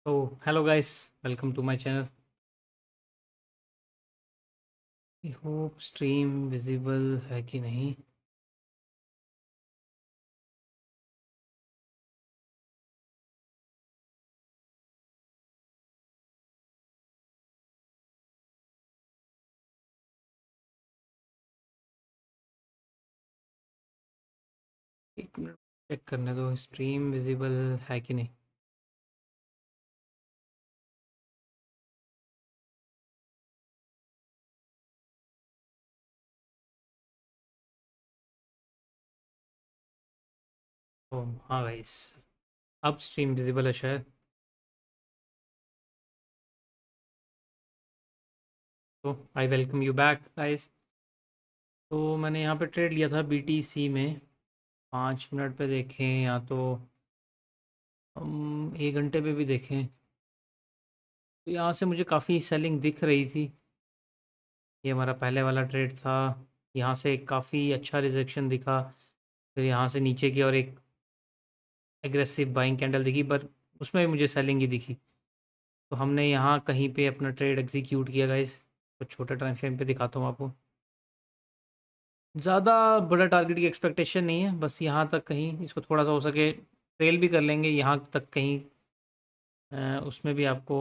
So, hello guys, welcome to my channel. I hope stream visible है कि नहीं. एक मिनट चेक करने दो स्ट्रीम विजिबल है कि नहीं. ओ हाँ गाइस, अब स्ट्रीम विजिबल है शायद. तो I welcome you back guys. तो मैंने यहाँ पे ट्रेड लिया था BTC में. 5 मिनट पे देखें या तो हम 1 घंटे पे भी देखें तो यहाँ से मुझे काफ़ी सेलिंग दिख रही थी. ये हमारा पहले वाला ट्रेड था. यहाँ से काफ़ी अच्छा रिजेक्शन दिखा. फिर यहाँ से नीचे की और एक एग्रेसिव बाइंग कैंडल दिखी, पर उसमें भी मुझे सेलिंग ही दिखी. तो हमने यहाँ कहीं पे अपना ट्रेड एग्जीक्यूट किया गाइस. तो छोटे टाइम फ्रेम पे दिखाता हूँ आपको. ज़्यादा बड़ा टारगेट की एक्सपेक्टेशन नहीं है, बस यहाँ तक कहीं इसको थोड़ा सा हो सके ट्रेल भी कर लेंगे यहाँ तक कहीं. उसमें भी आपको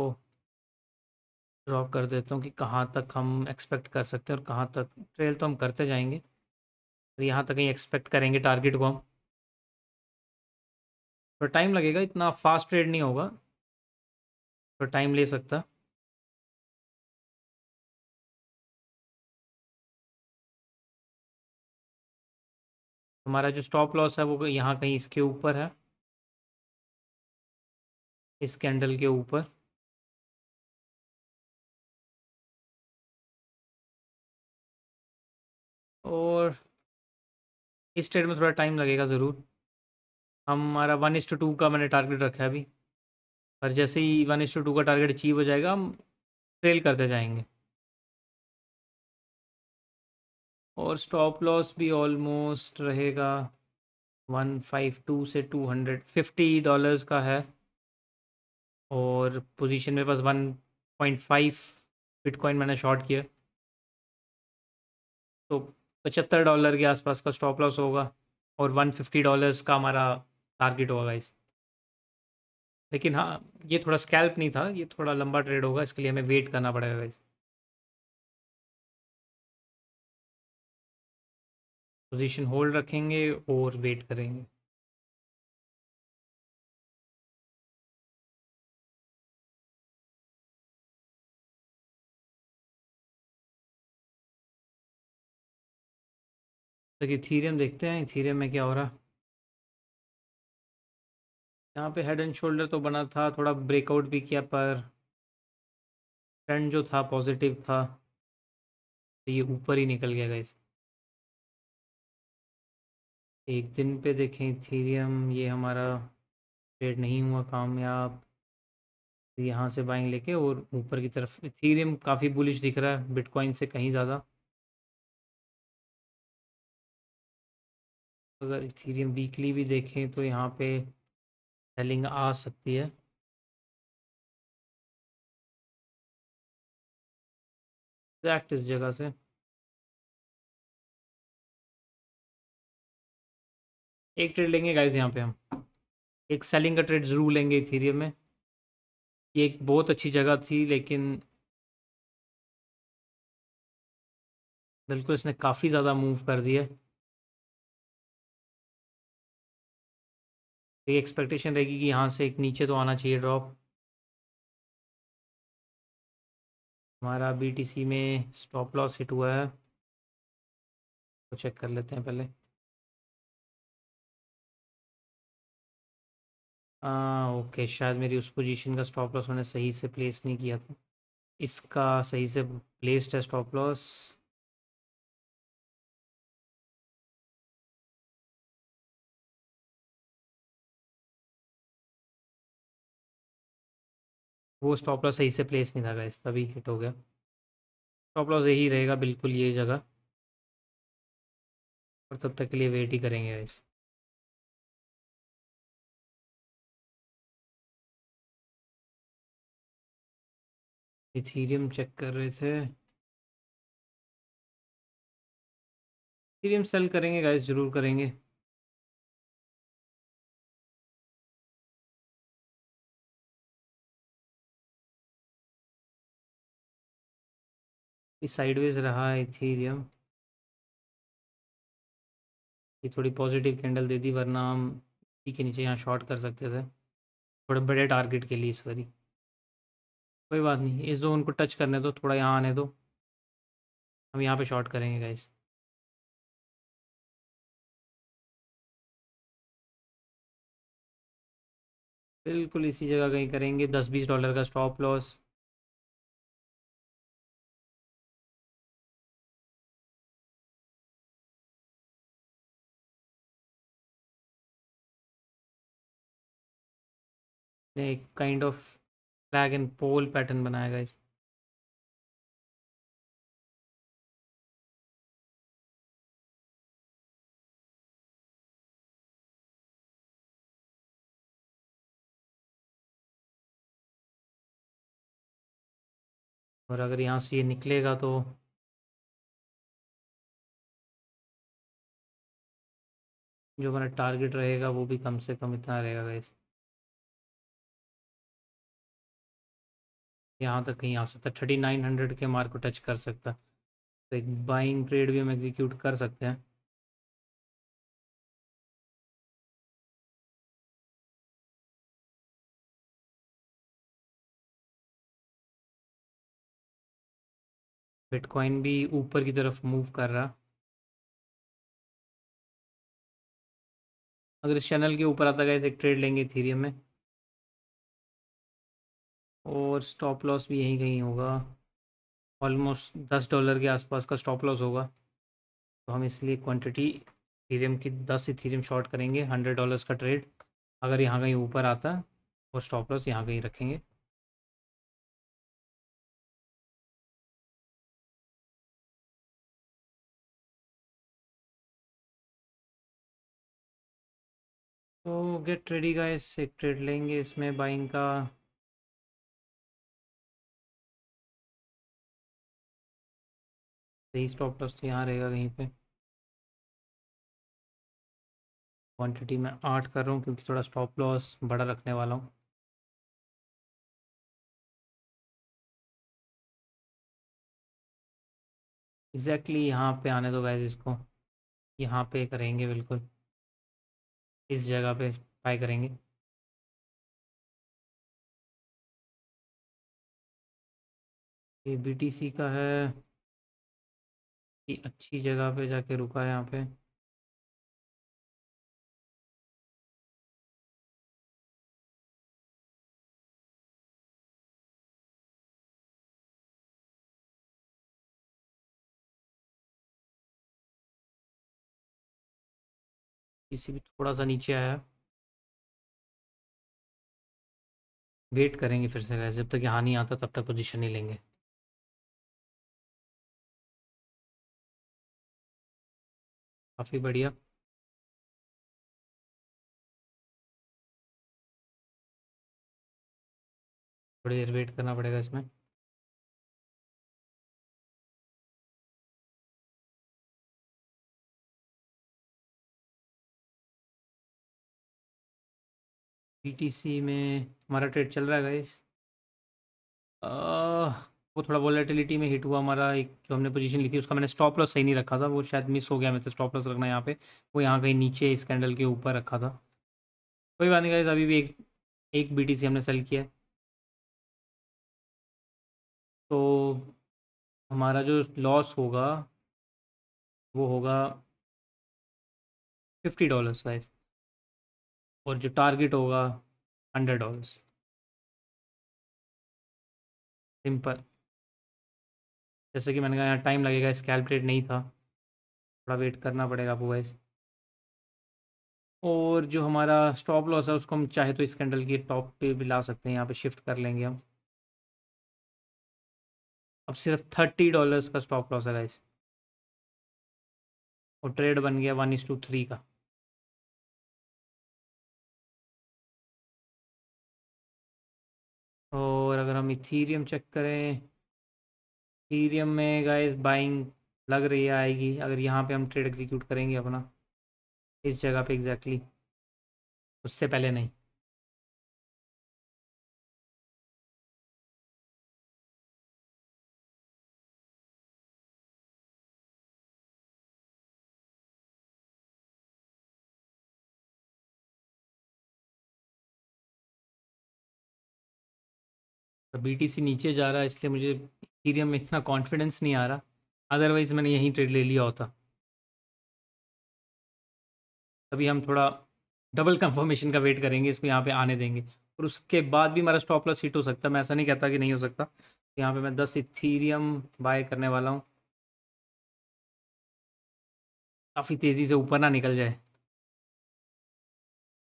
ड्रॉ कर देता हूँ कि कहाँ तक हम एक्सपेक्ट कर सकते हैं और कहाँ तक. ट्रेल तो हम करते जाएंगे, पर यहाँ तक कहीं एक्सपेक्ट करेंगे टारगेट को हम. तो टाइम लगेगा, इतना फास्ट ट्रेड नहीं होगा, तो टाइम ले सकता. हमारा जो स्टॉप लॉस है वो यहाँ कहीं इसके ऊपर है, इस कैंडल के ऊपर. और इस ट्रेड में थोड़ा टाइम लगेगा ज़रूर. हमारा 1:2 का मैंने टारगेट रखा है अभी. पर जैसे ही 1:2 का टारगेट अचीव हो जाएगा हम ट्रेल करते जाएंगे. और स्टॉप लॉस भी ऑलमोस्ट रहेगा 152 से $250 का है. और पोजीशन मेरे पास 1.5 बिटकॉइन मैंने शॉर्ट किया. तो $75 के आसपास का स्टॉप लॉस होगा. और $150 का हमारा टारगेट होगा इस. लेकिन हाँ, ये थोड़ा स्कैल्प नहीं था, ये थोड़ा लंबा ट्रेड होगा, इसके लिए हमें वेट करना पड़ेगा guys. पोजीशन होल्ड रखेंगे और वेट करेंगे. तो इथीरियम देखते हैं, इथीरियम में क्या हो रहा. यहाँ पे हेड एंड शोल्डर तो बना था, थोड़ा ब्रेकआउट भी किया, पर ट्रेंड जो था पॉजिटिव था, तो ये ऊपर ही निकल गया गाइस. एक दिन पे देखें इथीरियम, ये हमारा ट्रेड नहीं हुआ कामयाब. यहाँ से बाइंग लेके और ऊपर की तरफ इथीरियम काफ़ी बुलिश दिख रहा है बिटकॉइन से कहीं ज़्यादा. अगर इथीरियम वीकली भी देखें तो यहाँ पे सेलिंग आ सकती है. एग्जैक्ट इस जगह से एक ट्रेड लेंगे गाइस. यहाँ पे हम एक सेलिंग का ट्रेड ज़रूर लेंगे इथीरियम में. ये एक बहुत अच्छी जगह थी, लेकिन बिल्कुल इसने काफ़ी ज़्यादा मूव कर दिया. ये एक्सपेक्टेशन रहेगी कि यहाँ से एक नीचे तो आना चाहिए ड्रॉप. हमारा BTC में स्टॉप लॉस हिट हुआ है, तो चेक कर लेते हैं पहले. ओके, शायद मेरी उस पोजीशन का स्टॉप लॉस मैंने सही से प्लेस नहीं किया था. इसका सही से प्लेस्ड है स्टॉप लॉस. वो स्टॉप लॉस सही से प्लेस नहीं था गाइस, तभी हिट हो गया. स्टॉप लॉस यही रहेगा बिल्कुल, ये जगह. और तब तक के लिए वेट ही करेंगे गाइस. इथीरियम चेक कर रहे थे। इथीरियम सेल करेंगे गाइस, ज़रूर करेंगे। इस साइडवेज रहा है इथीरियम। ये थोड़ी पॉजिटिव कैंडल दे दी, वरना हम इसी के नीचे यहाँ शॉर्ट कर सकते थे थोड़े बड़े टारगेट के लिए इस बारी। कोई बात नहीं, इस जोन को टच करने दो, थोड़ा यहाँ आने दो, हम यहाँ पे शॉर्ट करेंगे गाइस। बिल्कुल इसी जगह कहीं करेंगे, 10-20 डॉलर का स्टॉप लॉस। ने एक kind of flag and pole pattern बनाया गाइस। और अगर यहाँ से ये निकलेगा तो जो हमारा टारगेट रहेगा वो भी कम से कम इतना रहेगा गाइस। यहाँ तक कहीं आ सकता है, 3900 के मार्क को टच कर सकता है, तो एक बाइंग ट्रेड भी हम एग्जीक्यूट कर सकते हैं। बिटकॉइन भी ऊपर की तरफ मूव कर रहा। अगर इस चैनल के ऊपर आता गाइस, एक ट्रेड लेंगे इथीरियम में, और स्टॉप लॉस भी यहीं कहीं होगा। ऑलमोस्ट $10 के आसपास का स्टॉप लॉस होगा, तो हम इसलिए क्वांटिटी इथीरियम की 10 इथीरियम शॉर्ट करेंगे, $100 का ट्रेड। अगर यहाँ कहीं ऊपर आता है और स्टॉप लॉस यहाँ कहीं रखेंगे। तो गेट रेडी गाइस, एक ट्रेड लेंगे इसमें बाइंग का। सही स्टॉप लॉस तो यहाँ रहेगा कहीं पे। क्वांटिटी मैं 8 कर रहा हूँ क्योंकि थोड़ा स्टॉप लॉस बड़ा रखने वाला हूँ। एग्जैक्टली यहाँ पे आने दो गाइस इसको, यहाँ पे करेंगे बिल्कुल, इस जगह पे ट्राई करेंगे। ये बीटीसी का है, कि अच्छी जगह पे जाके रुका है यहाँ पे। किसी भी थोड़ा सा नीचे आया, वेट करेंगे फिर से गाइस, जब तक यहाँ नहीं आता तब तक पोजीशन नहीं लेंगे। काफ़ी बढ़िया। थोड़ी देर वेट करना पड़ेगा इसमें। बीटीसी में हमारा ट्रेड चल रहा है गाइस। वो थोड़ा वॉलेटिलिटी में हिट हुआ हमारा, एक जो हमने पोजीशन ली थी उसका मैंने स्टॉप लॉस सही नहीं रखा था, वो शायद मिस हो गया मेरे से स्टॉप लॉस रखना यहाँ पे। वो यहाँ कहीं नीचे इस कैंडल के ऊपर रखा था। कोई बात नहीं गाइस, अभी भी एक एक बीटीसी हमने सेल किया है। तो हमारा जो लॉस होगा वो होगा $50 गाइस, और जो टारगेट होगा $100। सिंपल। जैसे कि मैंने कहा यहाँ टाइम लगेगा, स्कैल्प ट्रेड नहीं था, थोड़ा वेट करना पड़ेगा आपको गाइस। और जो हमारा स्टॉप लॉस है उसको हम चाहे तो इस कैंडल की टॉप पे भी ला सकते हैं, यहाँ पे शिफ्ट कर लेंगे हम। अब सिर्फ $30 का स्टॉप लॉस है गाइस, और ट्रेड बन गया 1:3 का। और और अगर हम इथीरियम चेक करें, इथीरियम में गाइस बाइंग लग रही है आएगी, अगर यहाँ पे हम ट्रेड एग्जीक्यूट करेंगे अपना इस जगह पे एग्जैक्टली, उससे पहले नहीं। तो बीटीसी नीचे जा रहा है इसलिए मुझे इथीरियम में इतना कॉन्फिडेंस नहीं आ रहा, अदरवाइज़ मैंने यहीं ट्रेड ले लिया होता। तभी हम थोड़ा डबल कंफर्मेशन का वेट करेंगे, इसको यहाँ पे आने देंगे और उसके बाद भी हमारा स्टॉप लॉस हिट हो सकता है, मैं ऐसा नहीं कहता कि नहीं हो सकता। यहाँ पे मैं 10 इथीरियम बाय करने वाला हूँ, काफ़ी तेज़ी से ऊपर ना निकल जाए।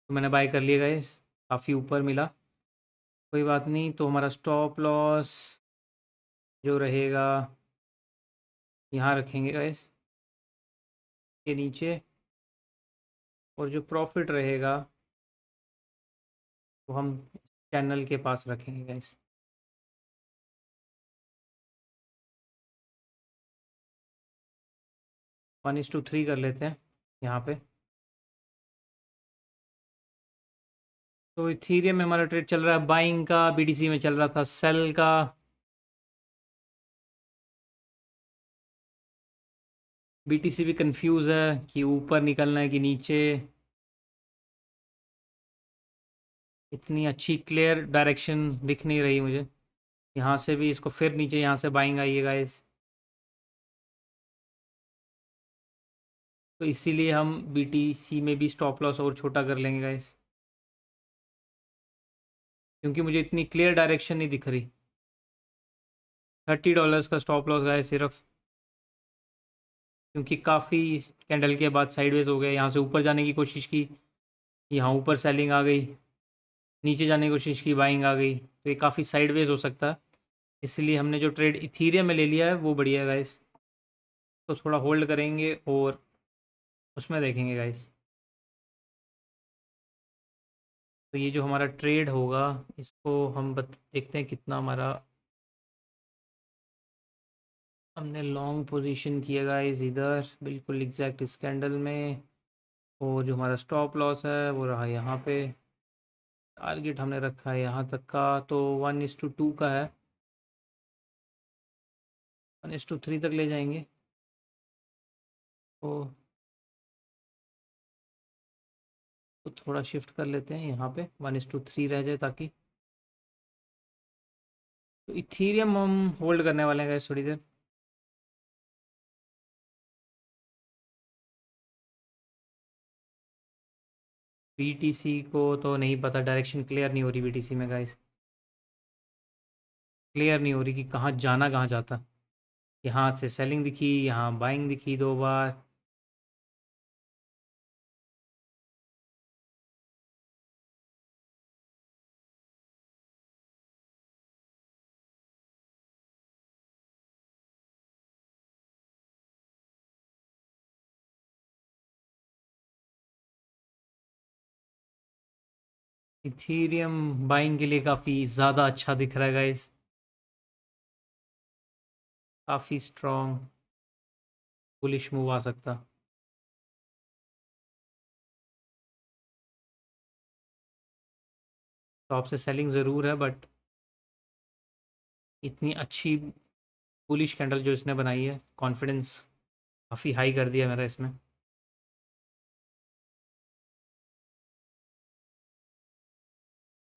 तो मैंने बाय कर लिया गाइस, काफ़ी ऊपर मिला, कोई बात नहीं। तो हमारा स्टॉप लॉस जो रहेगा यहाँ रखेंगे गाइस के नीचे, और जो प्रॉफिट रहेगा वो हम चैनल के पास रखेंगे गाइस। 1:3 कर लेते हैं यहाँ पे। तो इथीरियम में हमारा ट्रेड चल रहा है बाइंग का, बीटीसी में चल रहा था सेल का। बीटीसी भी कंफ्यूज है कि ऊपर निकलना है कि नीचे, इतनी अच्छी क्लियर डायरेक्शन दिख नहीं रही मुझे। यहाँ से भी इसको फिर नीचे, यहाँ से बाइंग आई है गाइस, तो इसीलिए हम बीटीसी में भी स्टॉप लॉस और छोटा कर लेंगे गाइस, क्योंकि मुझे इतनी क्लियर डायरेक्शन नहीं दिख रही। $30 का स्टॉप लॉस गाइस सिर्फ, क्योंकि काफ़ी कैंडल के बाद साइडवेज हो गए, यहाँ से ऊपर जाने की कोशिश की, यहाँ ऊपर सेलिंग आ गई, नीचे जाने की कोशिश की बाइंग आ गई, तो ये काफ़ी साइडवेज हो सकता है। इसलिए हमने जो ट्रेड इथीरियम में ले लिया है वो बढ़िया है गाइस, तो थोड़ा होल्ड करेंगे और उसमें देखेंगे गाइस। तो ये जो हमारा ट्रेड होगा इसको हम देखते हैं कितना हमारा हमने लॉन्ग पोजीशन किया गाइस इधर बिल्कुल एग्जैक्ट इस कैंडल में, और जो हमारा स्टॉप लॉस है वो रहा यहाँ पे, टारगेट हमने रखा है यहाँ तक का, तो 1:2 का है, 1:3 तक ले जाएंगे। तो थोड़ा शिफ्ट कर लेते हैं यहाँ पे, 1:3 रह जाए ताकि। तो इथीरियम हम होल्ड करने वाले हैं गाइस थोड़ी देर। बीटीसी को तो नहीं पता, डायरेक्शन क्लियर नहीं हो रही बीटीसी में गाइस, क्लियर नहीं हो रही कि कहाँ जाना कहाँ जाता। यहाँ से सेलिंग दिखी, यहाँ बाइंग दिखी 2 बार। इथीरियम बाइंग के लिए काफ़ी ज़्यादा अच्छा दिख रहा है गाइस, काफ़ी स्ट्रॉन्ग बुलिश मूव आ सकता। टॉप से सेलिंग ज़रूर है, बट इतनी अच्छी बुलिश कैंडल जो इसने बनाई है, कॉन्फिडेंस काफ़ी हाई कर दिया मेरा इसमें।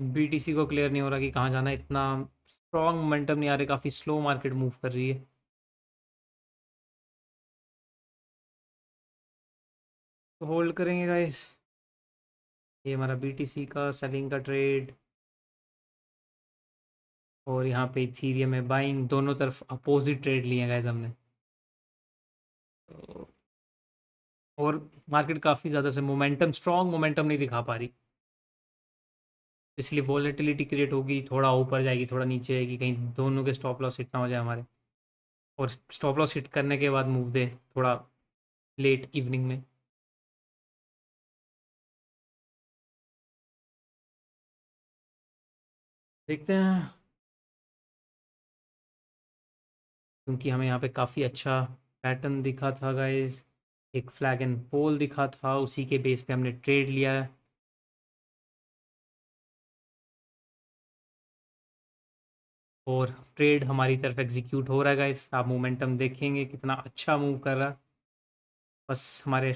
बीटीसी को क्लियर नहीं हो रहा कि कहाँ जाना है, इतना स्ट्रॉन्ग मोमेंटम नहीं आ रही, काफ़ी स्लो मार्केट मूव कर रही है। तो होल्ड करेंगे गाइस, ये हमारा बीटीसी का सेलिंग का ट्रेड, और यहाँ पे इथीरियम में बाइंग, दोनों तरफ अपोजिट ट्रेड लिए हैं गाइस हमने। तो और मार्केट काफ़ी ज़्यादा से मोमेंटम, स्ट्रॉन्ग मोमेंटम नहीं दिखा पा रही, इसलिए वॉलेटिलिटी क्रिएट होगी, थोड़ा ऊपर जाएगी थोड़ा नीचे आएगी, कहीं दोनों के स्टॉप लॉस हिट ना हो जाए हमारे, और स्टॉप लॉस हिट करने के बाद मूव दे थोड़ा लेट इवनिंग में। देखते हैं क्योंकि हमें यहाँ पे काफ़ी अच्छा पैटर्न दिखा था गाइस। एक फ्लैग एंड पोल दिखा था, उसी के बेस पे हमने ट्रेड लिया है। और ट्रेड हमारी तरफ एग्जीक्यूट हो रहा है गाइस। आप मोमेंटम देखेंगे कितना अच्छा मूव कर रहा है। बस हमारे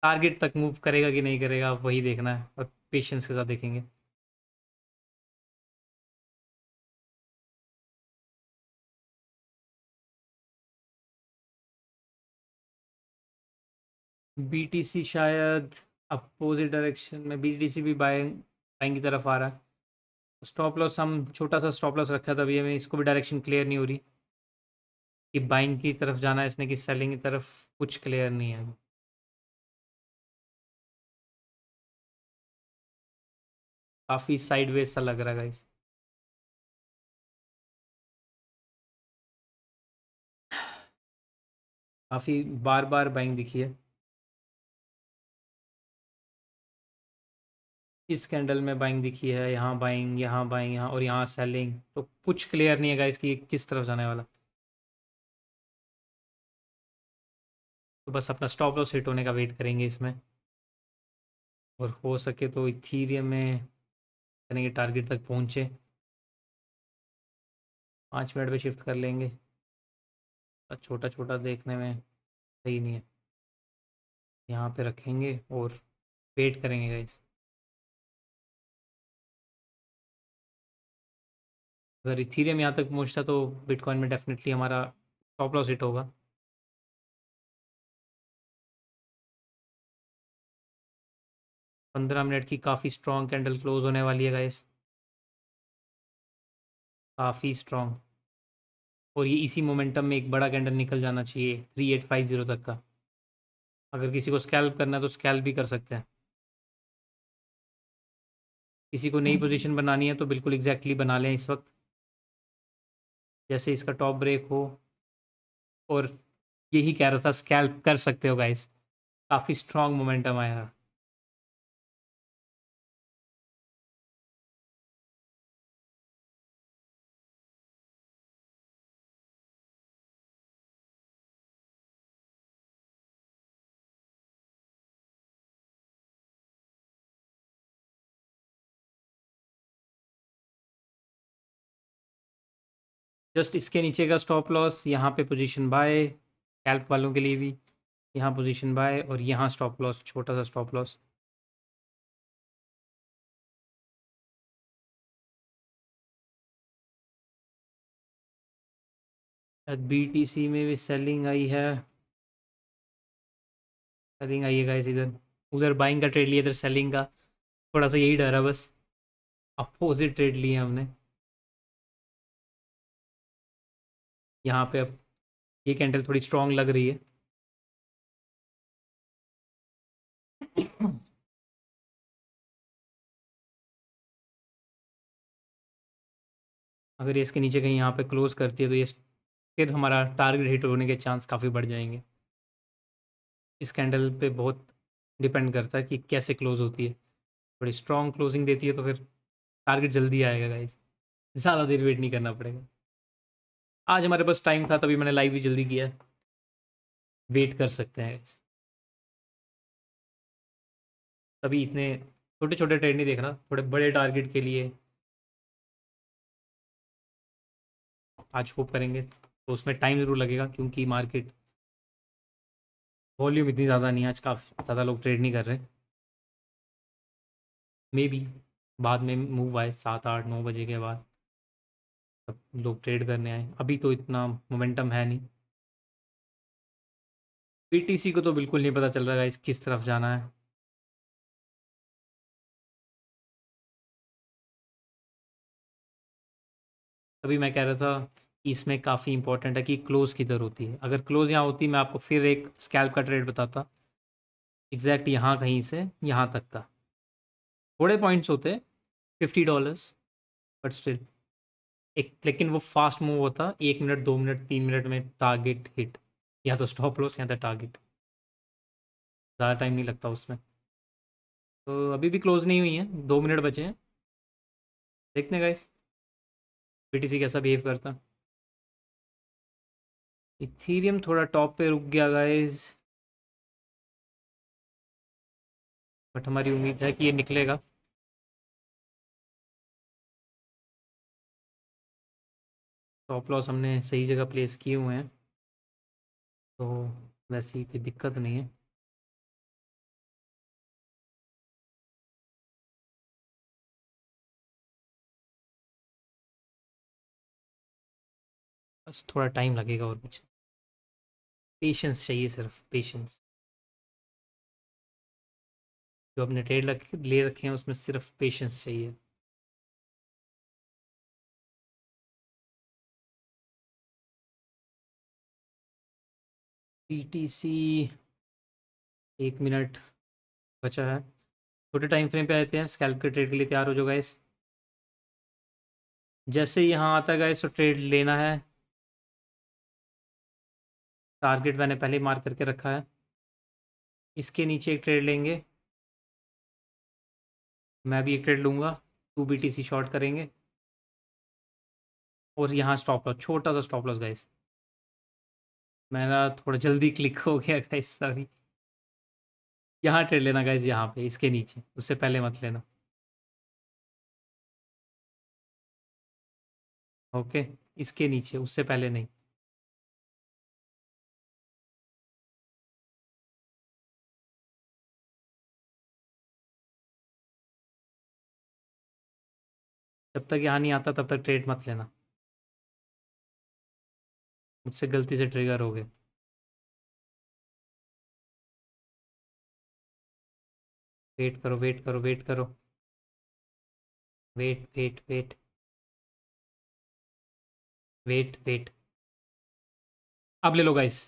टारगेट तक मूव करेगा कि नहीं करेगा, आप वही देखना है और पेशेंस के साथ देखेंगे। बीटीसी शायद अपोजिट डायरेक्शन में, बीटीसी भी बाइंग बाइंग की तरफ आ रहा है। स्टॉप लॉस हम छोटा सा स्टॉप लॉस रखा था, अभी हमें इसको भी डायरेक्शन क्लियर नहीं हो रही कि बाइंग की तरफ जाना है इसने कि सेलिंग की तरफ, कुछ क्लियर नहीं है। काफ़ी साइडवेज सा लग रहा है गाइस। काफ़ी बार बार बाइंग दिखी है। इस कैंडल में बाइंग दिखी है, यहाँ बाइंग, यहाँ बाइंग, यहाँ और यहाँ सेलिंग, तो कुछ क्लियर नहीं है गाइस कि ये किस तरफ जाने वाला। तो बस अपना स्टॉप लॉस हिट होने का वेट करेंगे इसमें, और हो सके तो इथीरियम में करेंगे टारगेट तक पहुँचे। 5 मिनट पे शिफ्ट कर लेंगे। छोटा छोटा देखने में सही नहीं है। यहाँ पे रखेंगे और वेट करेंगे गाइस। अगर इथीरियम यहाँ तक पहुँचता तो बिटकॉइन में डेफिनेटली हमारा स्टॉप लॉस हिट होगा। 15 मिनट की काफ़ी स्ट्रॉन्ग कैंडल क्लोज होने वाली है गाइस, काफ़ी स्ट्रॉन्ग। और ये इसी मोमेंटम में एक बड़ा कैंडल निकल जाना चाहिए 3850 तक का। अगर किसी को स्कैल्प करना है तो स्कैल्प भी कर सकते हैं। किसी को नई पोजीशन बनानी है तो बिल्कुल एग्जैक्टली बना लें इस वक्त, जैसे इसका टॉप ब्रेक हो। और यही कह रहा था, स्कैल्प कर सकते हो गाइस, काफ़ी स्ट्रॉन्ग मोमेंटम आया। जस्ट इसके नीचे का स्टॉप लॉस, यहाँ पे पोजीशन बाय स्कैल्प वालों के लिए भी, यहाँ पोजीशन बाय और यहाँ स्टॉप लॉस, छोटा सा स्टॉप लॉस। बीटीसी में भी सेलिंग आई है, सेलिंग आई है गाइस इधर। उधर बाइंग का ट्रेड लिया, इधर सेलिंग का। थोड़ा सा यही डर है बस, अपोजिट ट्रेड लिए हमने। यहाँ पे अब ये कैंडल थोड़ी स्ट्रांग लग रही है। अगर ये इसके नीचे कहीं यहाँ पे क्लोज करती है तो ये फिर हमारा टारगेट हिट होने के चांस काफ़ी बढ़ जाएंगे। इस कैंडल पे बहुत डिपेंड करता है कि कैसे क्लोज होती है। थोड़ी स्ट्रांग क्लोजिंग देती है तो फिर टारगेट जल्दी आएगा गाइस, ज़्यादा देर वेट नहीं करना पड़ेगा। आज हमारे पास टाइम था तभी मैंने लाइव भी जल्दी किया, वेट कर सकते हैं गाइस। तभी इतने छोटे छोटे ट्रेड नहीं देखना, थोड़े बड़े टारगेट के लिए आज होप करेंगे। तो उसमें टाइम ज़रूर लगेगा क्योंकि मार्केट वॉल्यूम इतनी ज़्यादा नहीं है आज, काफ़ी ज़्यादा लोग ट्रेड नहीं कर रहे। मे बी बाद में मूव आए 7 8 9 बजे के बाद, तब लोग ट्रेड करने आए, अभी तो इतना मोमेंटम है नहीं। पीटीसी को तो बिल्कुल नहीं पता चल रहा है इस किस तरफ जाना है। तभी मैं कह रहा था कि इसमें काफ़ी इंपॉर्टेंट है कि क्लोज किधर होती है। अगर क्लोज यहाँ होती मैं आपको फिर एक स्कैल्प का ट्रेड बताता, एग्जैक्ट यहाँ कहीं से यहाँ तक का। थोड़े पॉइंट्स होते, $50, बट स्टिल एक, लेकिन वो फास्ट मूव होता, 1 मिनट 2 मिनट 3 मिनट में टारगेट हिट, या तो स्टॉप लॉस या तो टारगेट। ज़्यादा टाइम नहीं लगता उसमें। तो अभी भी क्लोज नहीं हुई है, 2 मिनट बचे हैं। देखते हैं गाइस बीटीसी कैसा बिहेव करता। इथीरियम थोड़ा टॉप पे रुक गया गाइस, बट हमारी उम्मीद है कि ये निकलेगा। टॉप लॉस हमने सही जगह प्लेस किए हुए हैं, तो वैसी कोई दिक्कत नहीं है। बस थोड़ा टाइम लगेगा और कुछ, पेशेंस चाहिए, सिर्फ पेशेंस। जो अपने ट्रेड ले रखे हैं उसमें सिर्फ पेशेंस चाहिए। पीटीसी 1 मिनट बचा है। छोटे टाइम फ्रेम पे आते हैं, स्कैल्प के ट्रेड के लिए तैयार हो जाओ गाइस। जैसे ही यहाँ आता है गाइस तो ट्रेड लेना है। टारगेट मैंने पहले मार्क करके रखा है, इसके नीचे एक ट्रेड लेंगे। मैं भी एक ट्रेड लूँगा, 2 BTC शॉर्ट करेंगे। और यहाँ स्टॉप लॉस, छोटा सा स्टॉप लॉस गाइस। मेरा थोड़ा जल्दी क्लिक हो गया गाइस, सॉरी। यहाँ ट्रेड लेना गाइस, यहाँ पे इसके नीचे, उससे पहले मत लेना। ओके, इसके नीचे, उससे पहले नहीं। जब तक यहाँ नहीं आता तब तक ट्रेड मत लेना। मुझसे गलती से ट्रिगर हो गए। वेट करो, वेट करो, वेट करो। Wait wait wait wait wait. अब ले लो गाइस।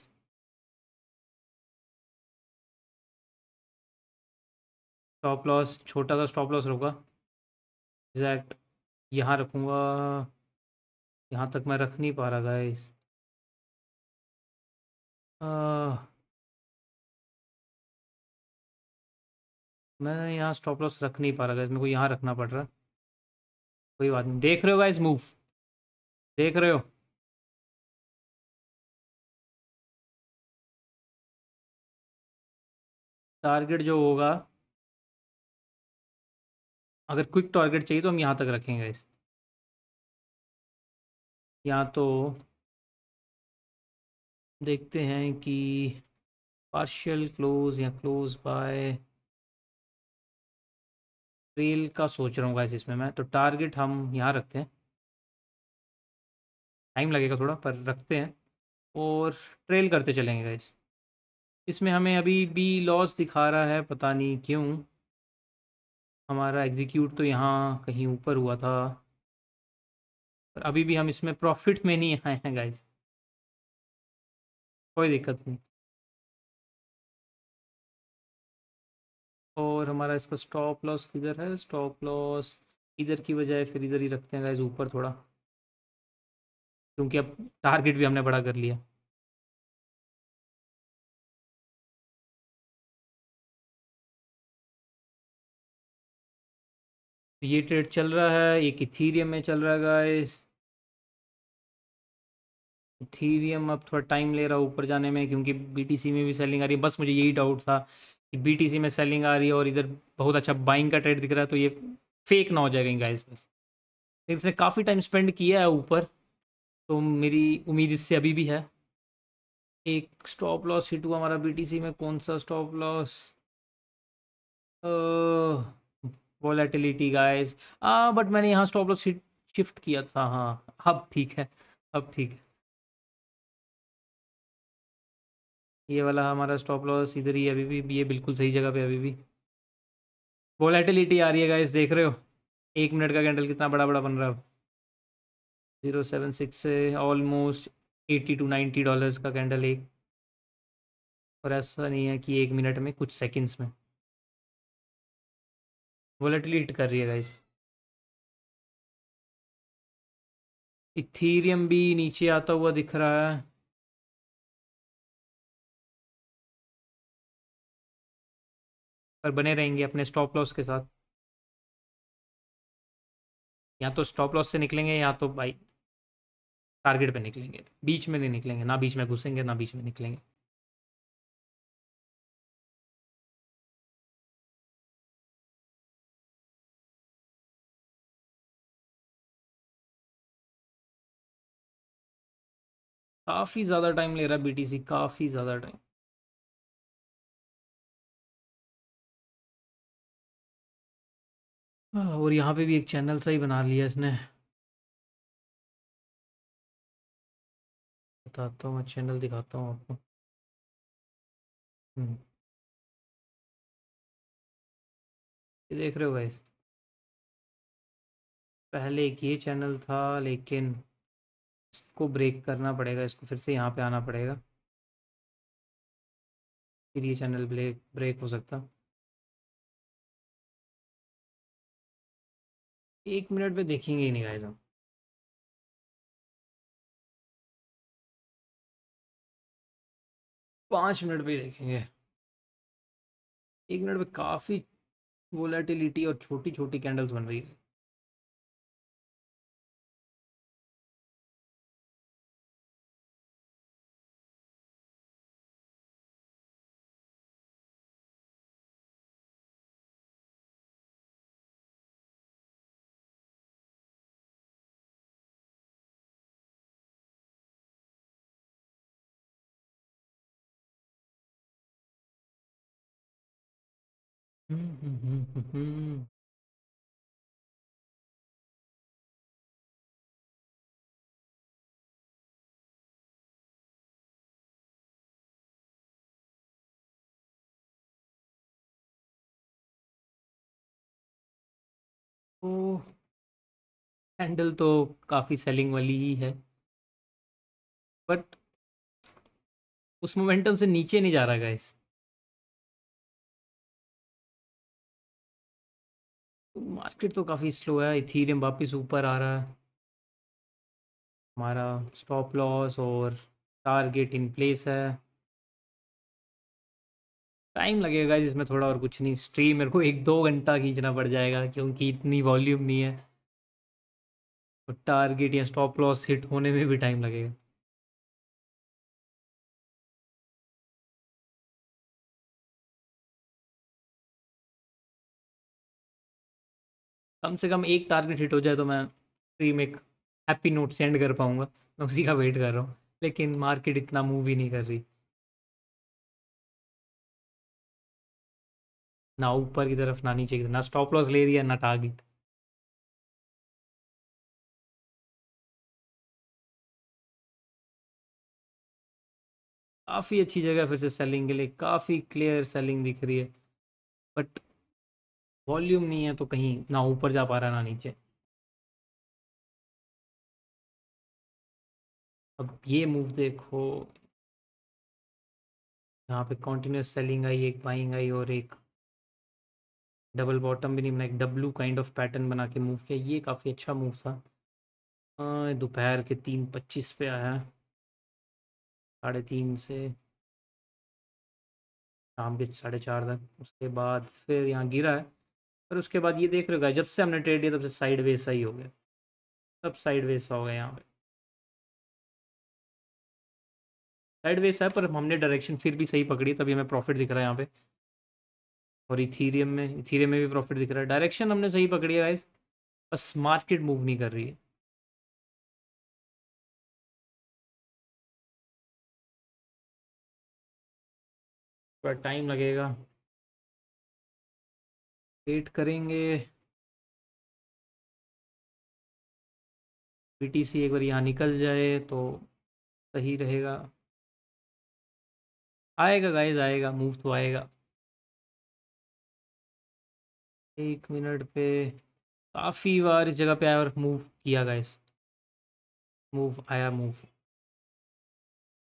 स्टॉप लॉस, छोटा सा स्टॉप लॉस होगा। एग्जैक्ट यहाँ रखूँगा। यहाँ तक मैं रख नहीं पा रहा गाइस। मैं यहाँ स्टॉप लॉस रख नहीं पा रहा गाइस, मेरे को यहाँ रखना पड़ रहा है। कोई बात नहीं, देख रहे हो गाइस मूव, देख रहे हो। टारगेट जो होगा, अगर क्विक टारगेट चाहिए तो हम यहाँ तक रखेंगे गाइस। यहाँ तो देखते हैं कि पार्शियल क्लोज या क्लोज बाय ट्रेल का सोच रहा हूँ गाइस इसमें मैं, तो टारगेट हम यहाँ रखते हैं। टाइम लगेगा थोड़ा, पर रखते हैं और ट्रेल करते चलेंगे गाइस। इसमें हमें अभी भी लॉस दिखा रहा है, पता नहीं क्यों। हमारा एग्जीक्यूट तो यहाँ कहीं ऊपर हुआ था, पर अभी भी हम इसमें प्रॉफिट में नहीं आए हैं गाइस। कोई दिक्कत नहीं। और हमारा इसका स्टॉप लॉस किधर है? स्टॉप लॉस इधर की बजाय फिर इधर ही रखते हैं गाइस, ऊपर थोड़ा, क्योंकि अब टारगेट भी हमने बड़ा कर लिया। ये ट्रेड चल रहा है, ये इथीरियम में चल रहा है गाइस। इथीरियम अब थोड़ा टाइम ले रहा है ऊपर जाने में, क्योंकि बीटीसी में भी सेलिंग आ रही है। बस मुझे यही डाउट था कि बीटीसी में सेलिंग आ रही है और इधर बहुत अच्छा बाइंग का ट्रेड दिख रहा है, तो ये फेक ना हो जाएगा गाइस। बस इसने काफ़ी टाइम स्पेंड किया है ऊपर, तो मेरी उम्मीद इससे अभी भी है। एक स्टॉप लॉस हिट हुआ हमारा बीटीसी में, कौन सा stop loss? Volatility guys. But मैंने यहाँ स्टॉप लॉस शिफ्ट किया था, हाँ अब ठीक है, अब ठीक है। ये वाला हमारा स्टॉप लॉस इधर ही है अभी भी, ये बिल्कुल सही जगह पे अभी भी। वोलेटिलिटी आ रही है गाइस, देख रहे हो? 1 मिनट का कैंडल कितना बड़ा बड़ा बन रहा है। 0.76 से ऑलमोस्ट $80 to $90 का कैंडल एक। और ऐसा नहीं है कि 1 मिनट में, कुछ सेकंड्स में वोलेटिलिटी कर रही है गाइस। इथीरियम भी नीचे आता हुआ दिख रहा है। पर बने रहेंगे अपने स्टॉप लॉस के साथ। या तो स्टॉप लॉस से निकलेंगे या तो बाई टारगेट पे निकलेंगे, बीच में नहीं निकलेंगे, ना बीच में घुसेंगे ना बीच में निकलेंगे। काफ़ी ज़्यादा टाइम ले रहा है बीटीसी, काफ़ी ज़्यादा टाइम। और यहाँ पे भी एक चैनल सा ही बना लिया इसने। बताता हूँ, मैं चैनल दिखाता हूँ आपको। हम्म, ये देख रहे हो गाइस, पहले एक ये चैनल था, लेकिन इसको ब्रेक करना पड़ेगा, इसको फिर से यहाँ पे आना पड़ेगा, फिर ये चैनल ब्रेक ब्रेक हो सकता। 1 मिनट में देखेंगे ही नहीं गाइस हम। 5 मिनट पे ही देखेंगे। 1 मिनट में काफ़ी वोलेटिलिटी और छोटी छोटी कैंडल्स बन रही है। तो कैंडल तो काफ़ी सेलिंग वाली ही है, बट उस मोमेंटम से नीचे नहीं जा रहा गाइस। मार्केट तो काफ़ी स्लो है, इथीरियम वापस ऊपर आ रहा है। हमारा स्टॉप लॉस और टारगेट इन प्लेस है। टाइम लगेगा जिसमें थोड़ा, और कुछ नहीं, स्ट्रीम मेरे को 1-2 घंटा खींचना पड़ जाएगा क्योंकि इतनी वॉल्यूम नहीं है, और टारगेट या स्टॉप लॉस हिट होने में भी टाइम लगेगा। कम से कम एक टारगेट हिट हो जाए तो मैं स्ट्रीम एक हैप्पी नोट सेंड कर पाऊंगा। मैं उसी का वेट कर रहा हूँ, लेकिन मार्केट इतना मूव ही नहीं कर रही, ना ऊपर की तरफ ना नीचे की तरफ, ना स्टॉप लॉस ले रही है ना टारगेट। काफ़ी अच्छी जगह फिर से सेलिंग के लिए, काफ़ी क्लियर सेलिंग दिख रही है, बट वॉल्यूम नहीं है तो कहीं ना ऊपर जा पा रहा ना नीचे। अब ये मूव देखो, यहाँ पे कॉन्टिन्यूस सेलिंग आई, एक बाइंग आई, और एक डबल बॉटम भी नहीं बना, एक डब्लू काइंड ऑफ पैटर्न बना के मूव किया, ये काफ़ी अच्छा मूव था। दोपहर के 3:25 पे आया, 3:30 से शाम के 4:30 तक, उसके बाद फिर यहाँ गिरा है। पर उसके बाद ये देख रहे हो, जब से हमने ट्रेड लिया तब से साइड वेज सही हो गया, सब साइड वेज सा हो गया यहाँ पे। साइड वेज है पर हमने डायरेक्शन फिर भी सही पकड़ी, तभी हमें प्रॉफिट दिख रहा है यहाँ पे। और इथीरियम में भी प्रॉफिट दिख रहा है, डायरेक्शन हमने सही पकड़ी है गाइस, बस मार्केट मूव नहीं कर रही है। थोड़ा टाइम लगेगा, वेट करेंगे। बीटीसी एक बार यहाँ निकल जाए तो सही रहेगा। आएगा गाइस, आएगा, मूव तो आएगा। 1 मिनट पे काफ़ी बार इस जगह पे आया और मूव किया गाइस, मूव आया, मूव।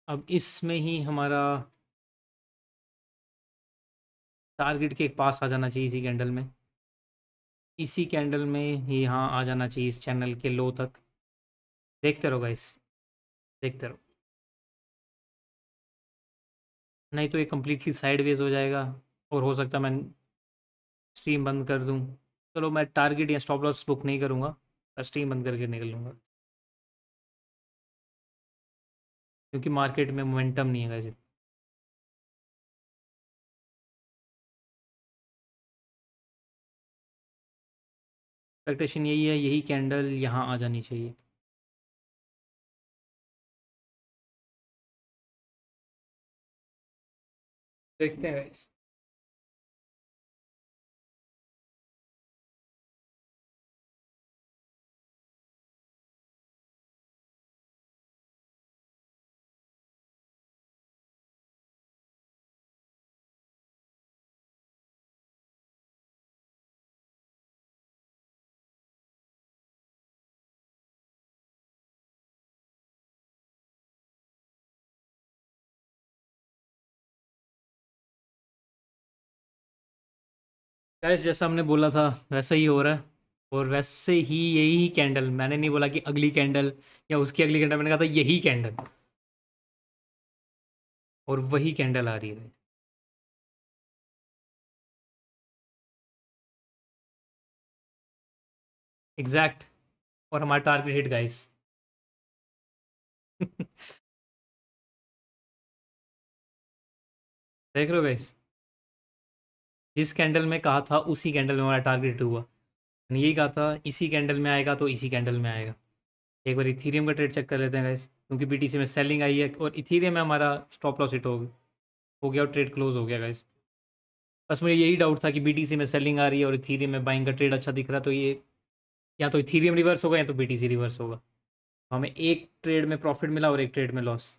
अब इसमें ही हमारा टारगेट के पास आ जाना चाहिए, इसी कैंडल में, इसी कैंडल में ही यहाँ आ जाना चाहिए, इस चैनल के लो तक। देखते रहो गाइस, देखते रहो, नहीं तो ये कम्प्लीटली साइडवेज हो जाएगा, और हो सकता है मैं स्ट्रीम बंद कर दूँ। चलो, मैं टारगेट या स्टॉप लॉस बुक नहीं करूँगा, स्ट्रीम बंद करके निकल लूँगा। क्योंकि मार्केट में मोमेंटम नहीं है गाइस। एक्सपेक्टेशन यही है, यही कैंडल यहाँ आ जानी चाहिए। देखते हैं गाइस। गाइस जैसा हमने बोला था वैसा ही हो रहा है। और वैसे ही यही कैंडल, मैंने नहीं बोला कि अगली कैंडल या उसकी अगली कैंडल, मैंने कहा था यही कैंडल। और वही कैंडल आ रही है। एग्जैक्ट। और हमारा टारगेट हिट गाइस। देख रहे हो गाइस, जिस कैंडल में कहा था उसी कैंडल में हमारा टारगेट हुआ। मैंने यही कहा था इसी कैंडल में आएगा तो इसी कैंडल में आएगा। एक बार इथीरियम का ट्रेड चेक कर लेते हैं गाइस, क्योंकि बीटीसी में सेलिंग आई है और इथीरियम में हमारा स्टॉप लॉस हिट हो गया और ट्रेड क्लोज हो गया गाइस। बस मुझे यही डाउट था कि बीटीसी में सेलिंग आ रही है और इथीरियम में बाइंग का ट्रेड अच्छा दिख रहा है, तो ये या तो इथीरियम रिवर्स होगा या तो बीटीसी रिवर्स होगा। तो हमें एक ट्रेड में प्रॉफिट मिला और एक ट्रेड में लॉस।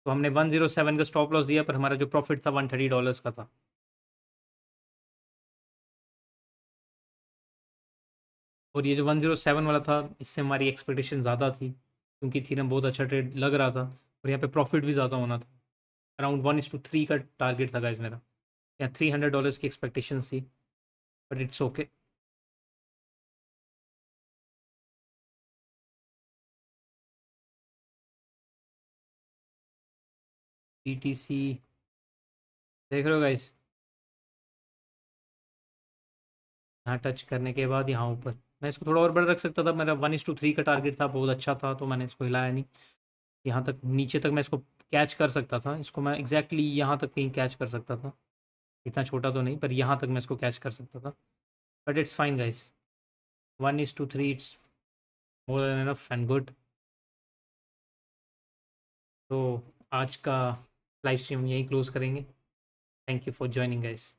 तो हमने 107 का स्टॉप लॉस दिया, पर हमारा जो प्रॉफिट था $130 का था। और ये जो 107 वाला था, इससे हमारी एक्सपेक्टेशन ज़्यादा थी, क्योंकि थीरम बहुत अच्छा ट्रेड लग रहा था और यहाँ पे प्रॉफिट भी ज़्यादा होना था। अराउंड 1:3 का टारगेट था गाइस मेरा। या $300 की एक्सपेक्टेशन थी। But it's okay. BTC देख रहे हो गाइस, यहाँ टच करने के बाद यहाँ ऊपर मैं इसको थोड़ा और बड़ा रख सकता था। मेरा 1:3 का टारगेट था, बहुत अच्छा था, तो मैंने इसको हिलाया नहीं। यहाँ तक नीचे तक मैं इसको कैच कर सकता था। इसको मैं एग्जैक्टली यहाँ तक कहीं कैच कर सकता था। इतना छोटा तो नहीं, पर यहाँ तक मैं इसको कैच कर सकता था। But it's fine guys. 1:3 it's more than enough and good. तो आज का लाइव स्ट्रीम यहीं क्लोज करेंगे। Thank you for joining guys.